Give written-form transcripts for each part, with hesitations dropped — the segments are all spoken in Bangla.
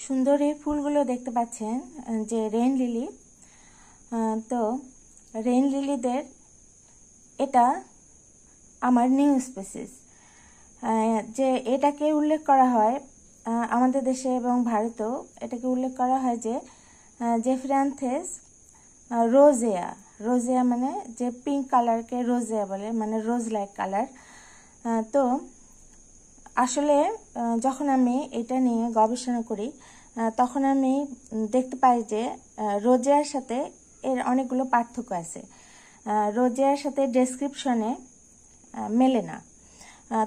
সুন্দর এই ফুলগুলো দেখতে পাচ্ছেন যে রেইন লিলি। তো রেইন লিলিদের এটা আমার নিউ স্পিসিস, যে এটাকে উল্লেখ করা হয় আমাদের দেশে এবং ভারতেও এটাকে উল্লেখ করা হয় যে জেফিরান্থেস রোজেয়া। রোজেয়া মানে যে পিঙ্ক কালারকে রোজেয়া বলে, মানে রোজ লাইক কালার। তো আসলে যখন আমি এটা নিয়ে গবেষণা করি তখন আমি দেখতে পাই যে রোজেয়ার সাথে এর অনেকগুলো পার্থক্য আছে। রোজেয়ার সাথে ডেসক্রিপশনে মেলে না,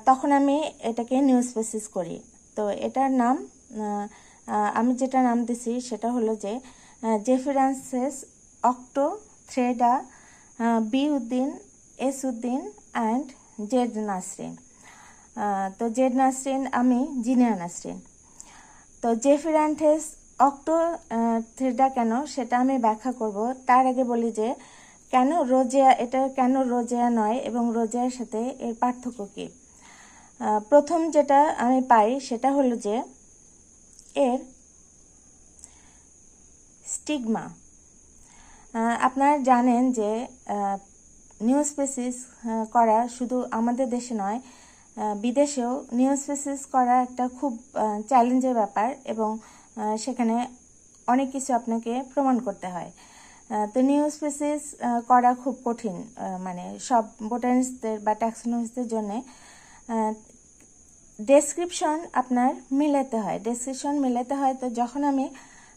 তখন আমি এটাকে নিউ স্পিসিস করি। তো এটার নাম আমি যেটা নাম দিছি সেটা হলো যে জেফিরান্সেস অক্টোথ্রেডা B Uddin, S Uddin and Z Nasrin. তো জেড নাসরিন আমি জিনিয়া নাসরিন। তো জেফিরান্থেস অক্টোথ্রেডা কেন সেটা আমি ব্যাখ্যা করব। তার আগে বলি যে কেন রোজেয়া, এটা কেন রোজেয়া নয় এবং রোজেয়ার সাথে এর পার্থক্য কী। প্রথম যেটা আমি পাই সেটা হলো যে এর স্টিগমা। আপনারা জানেন যে নিউ স্পিসিস করা শুধু আমাদের দেশে নয়, বিদেশেও নিউ স্পিসিস করা একটা খুব চ্যালেঞ্জের ব্যাপার এবং সেখানে অনেক কিছু আপনাকে প্রমাণ করতে হয়। তো নিউ স্পিসিস করা খুব কঠিন, মানে সব বোটানিস্টদের বা ট্যাক্সোনমিস্টদের জন্যে ডেসক্রিপশন আপনার মিলাতে হয়, ডেসক্রিপশন মিলাতে হয়। তো যখন আমি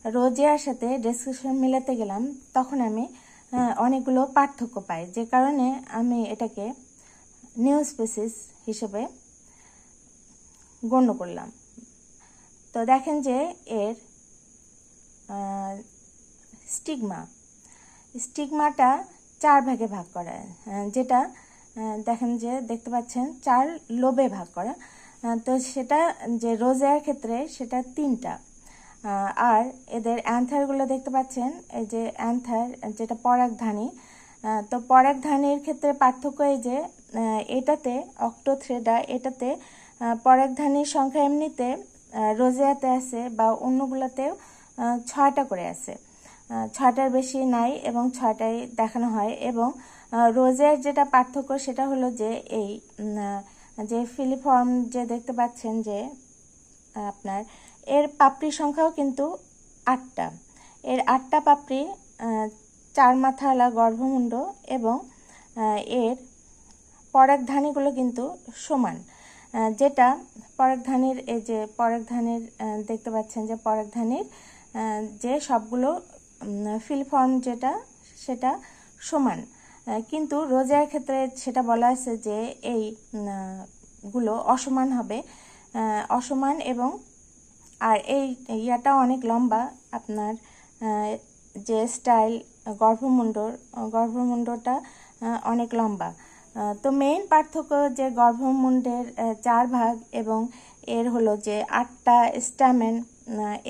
রোজেয়ার সাথে ডেসক্রিপশন মিলাতে গেলাম তখন আমি অনেকগুলো পার্থক্য পাই, যে কারণে আমি এটাকে নিউ স্পিসিস হিসেবে গণ্য করলাম। তো দেখেন যে এর স্টিগমাটা 4 ভাগে ভাগ করা, যেটা দেখেন যে দেখতে পাচ্ছেন 4 লোবে ভাগ করা। তো সেটা যে রোজেয়ার ক্ষেত্রে সেটা 3টা। আর এদের অ্যান্থারগুলো দেখতে পাচ্ছেন, এই যে অ্যান্থার যেটা পরাগধানী। তো পরাগধানীর ক্ষেত্রে পার্থক্য এই যে এটাতে অক্টোথ্রেডা, এটাতে পরাগধানীর সংখ্যা এমনিতে রোজেয়াতে আছে বা অন্যগুলোতেও 6টা করে আছে, 6টার বেশি নাই এবং 6টাই দেখানো হয়। এবং রোজেয়ার যেটা পার্থক্য সেটা হলো যে এই যে ফিলিফর্ম যে দেখতে পাচ্ছেন যে আপনার এর পাপড়ির সংখ্যাও কিন্তু 8টা। এর 8টা পাপড়ি, 4 মাথাওয়ালা গর্ভমুণ্ড এবং এর পরাগধানীগুলো কিন্তু সমান। যেটা পরাগধানীর, এই যে পরাগধানীর দেখতে পাচ্ছেন যে পরাগধানীর যে সবগুলো ফিলিফর্ম যেটা সেটা সমান, কিন্তু রোজেয়ার ক্ষেত্রে সেটা বলা আছে যে এই গুলো অসমান হবে, অসমান। এবং আর এই ইয়াটা অনেক লম্বা, আপনার যে স্টাইল গর্ভমুণ্ডটা অনেক লম্বা। তো মেইন পার্থক্য যে গর্ভমুণ্ডের 4 ভাগ এবং এর হলো যে 8টা স্ট্যামেন।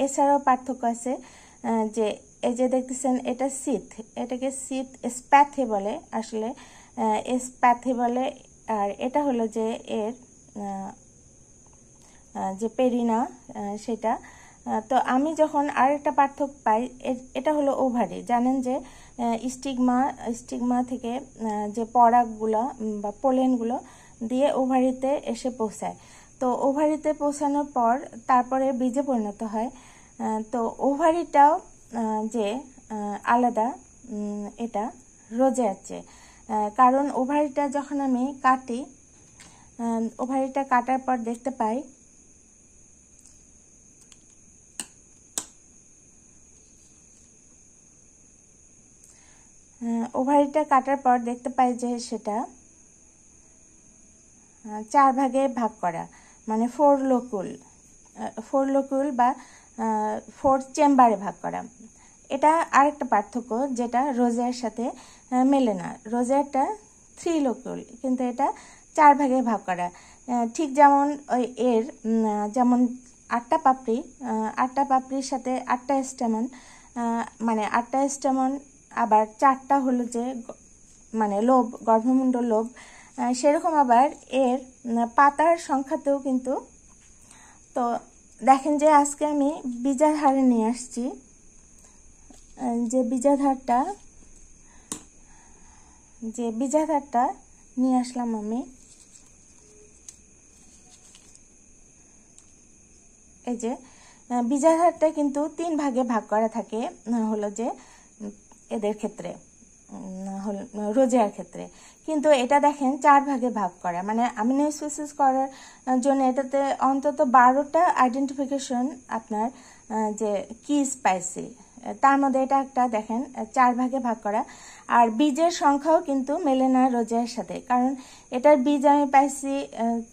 এছাড়াও পার্থক্য আছে যে এই যে দেখতেছেন এটা সিথ, এটাকে সিথ স্প্যাথে বলে, আসলে স্প্যাথে বলে। আর এটা হলো যে এর যে পেরিনা সেটা। তো আমি যখন আরেকটা পার্থক্য পাই, এটা হলো ওভারি। জানেন যে স্টিগমা থেকে যে পরাগগুলো বা পোলেনগুলো দিয়ে ওভারিতে এসে পৌঁছায়। তো ওভারিতে পৌঁছানোর পর তারপরে বীজে পরিণত হয়। তো ওভারিটাও যে আলাদা, এটা রোজেয়ার চেয়ে। কারণ ওভারিটা যখন আমি কাটি, ওভারিটা কাটার পর দেখতে পাই যে সেটা 4 ভাগে ভাগ করা, মানে 4 লোকুল বা 4 চেম্বারে ভাগ করা। এটা আরেকটা পার্থক্য যেটা রোজেয়ার সাথে মেলে না। রোজেয়ারটা 3 লোকুল, কিন্তু এটা 4 ভাগে ভাগ করা। ঠিক যেমন ওই এর যেমন 8টা পাপড়ির সাথে 8টা স্টেমন, মানে 8টা স্টেমন, আবার 4টা হলো যে মানে লোব, গর্ভমুণ্ড লোব। সেরকম আবার এর পাতার সংখ্যাতেও কিন্তু, তো দেখেন যে আজকে আমি বীজাধারে নিয়ে আসছি, যে বীজাধারটা নিয়ে আসলাম আমি। এই যে বীজাধারটা কিন্তু 3 ভাগে ভাগ করা থাকে, হলো যে এদের ক্ষেত্রে রোজিয়ার ক্ষেত্রে, কিন্তু এটা দেখেন 4 ভাগে ভাগ করা, মানে অ্যামিনো স্পিসিস করার জন্য এটাতে অন্তত 12টা আইডেন্টিফিকেশন আপনার যে কি স্পাইসি, তার মধ্যে এটা একটা দেখেন 4 ভাগে ভাগ করা। আর বীজের সংখ্যাও কিন্তু মেলে না রোজিয়ার সাথে, কারণ এটার বীজ আমি পাইছি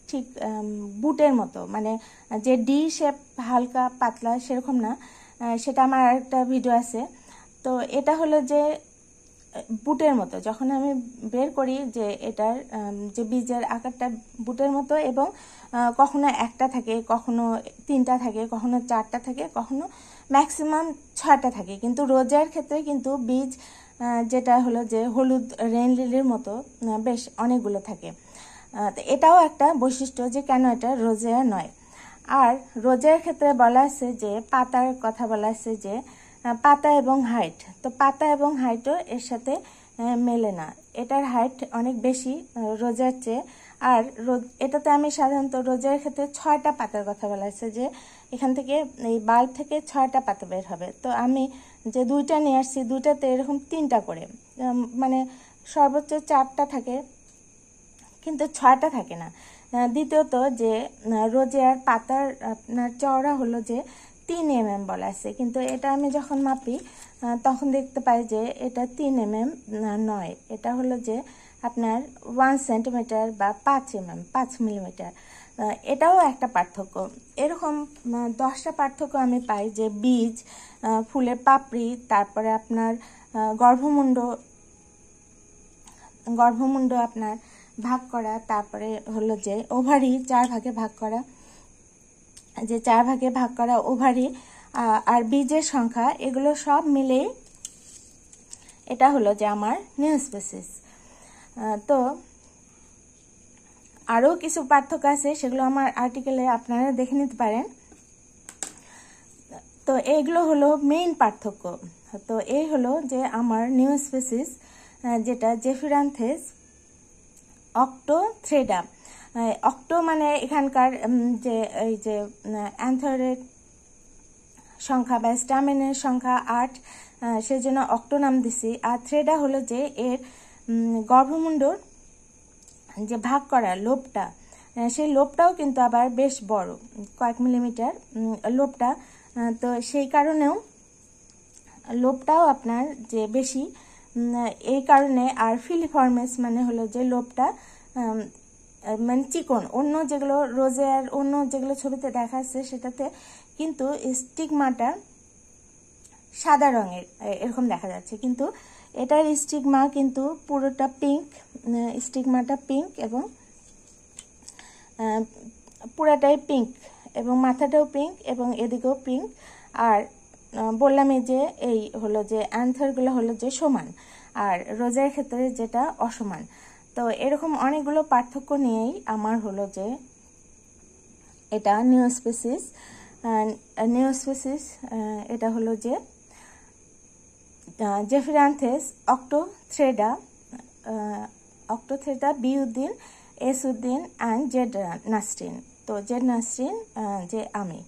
ঠিক বুটের মতো, মানে যে ডি শেপ হালকা পাতলা সেরকম না, সেটা আমার আরেকটা ভিডিও আছে। তো এটা হলো যে বুটের মতো, যখন আমি বের করি যে এটার যে বীজের আকারটা বুটের মতো, এবং কখনো একটা থাকে, কখনো 3টা থাকে, কখনো 4টা থাকে, কখনো ম্যাক্সিমাম 6টা থাকে। কিন্তু রোজিয়ার ক্ষেত্রে কিন্তু বীজ যেটা হলো যে হলুদ রেন লিলির মতো বেশ অনেকগুলো থাকে। তো এটাও একটা বৈশিষ্ট্য যে কেন এটা রোজিয়া নয়। আর রোজিয়ার ক্ষেত্রে বলা আছে যে পাতার কথা বলা আছে যে পাতা এবং হাইট, তো পাতা এবং হাইটও এর সাথে মেলে না, এটার হাইট অনেক বেশি রোজার চেয়ে। আর এটাতে আমি সাধারণত রোজার ক্ষেত্রে 6টা পাতার কথা বলা আছে, যে এখান থেকে এই বাল্ব থেকে 6টা পাতা বের হবে। তো আমি যে 2টা নিয়ে আসছি, 2টাতে এরকম 3টা করে, মানে সর্বোচ্চ 4টা থাকে, কিন্তু 6টা থাকে না। দ্বিতীয়ত যে রোজিয়ার পাতার আপনার চওড়া হলো যে 3 mm বলা আছে, কিন্তু এটা আমি যখন মাপি তখন দেখতে পাই যে এটা 3 mm নয়, এটা হলো যে আপনার 1 সেন্টিমিটার বা 5 mm 5 মিলিমিটার। এটাও একটা পার্থক্য। এরকম 10টা পার্থক্য আমি পাই, যে বীজ, ফুলের পাপড়ি, তারপরে আপনার গর্ভমুণ্ড আপনার ভাগ করা, তারপরে হলো যে ওভারি 4 ভাগে ভাগ করা, যে 4 ভাগে ভাগ করা ওভারি আর বীজের সংখ্যা, এগুলো সব মিলেই এটা হলো যে আমার নিউ স্পিসিস। তো আরও কিছু পার্থক্য আছে, সেগুলো আমার আর্টিকেলে আপনারা দেখে নিতে পারেন। তো এইগুলো হলো মেইন পার্থক্য। তো এই হলো যে আমার নিউ স্পিসিস, যেটা জেফিরান্থেস অক্টোথ্রেডা। অক্টো মানে এখানকার যে এই যে অ্যান্থারের সংখ্যা বা স্টামেনের সংখ্যা 8, সেজন্য অক্টো নাম দিছি। আর থ্রেডা হলো যে এর গর্ভমুণ্ডর যে ভাগ করা লোবটা, সেই লোবটাও কিন্তু আবার বেশ বড়, কয়েক মিলিমিটার লোবটা। তো সেই কারণেও লোবটাও আপনার যে বেশি, এই কারণে। আর ফিলিফর্মেস মানে হলো যে লোবটা মানে চিকন, অন্য যেগুলো রোজিয়ার অন্য যেগুলো ছবিতে দেখা যাচ্ছে সেটাতে কিন্তু স্টিগমাটা সাদা রঙের এরকম দেখা যাচ্ছে, কিন্তু এটার স্টিগমা কিন্তু পুরোটা পিঙ্ক, স্টিগমাটা পিঙ্ক এবং পুরাটাই পিঙ্ক, এবং মাথাটাও পিঙ্ক এবং এদিকেও পিঙ্ক। আর বললামই যে এই হলো যে অ্যান্থারগুলো হলো যে সমান, আর রোজিয়ার ক্ষেত্রে যেটা অসমান। তো এরকম অনেকগুলো পার্থক্য নিয়েই আমার হলো যে এটা নিউ স্পিসিস। এটা হলো যে জেফিরান্থেস অক্টোথ্রেডা, বিউদ্দিন, এসউদ্দিন অ্যান্ড জেড নাসরিন। তো জেড নাসরিন যে আমি।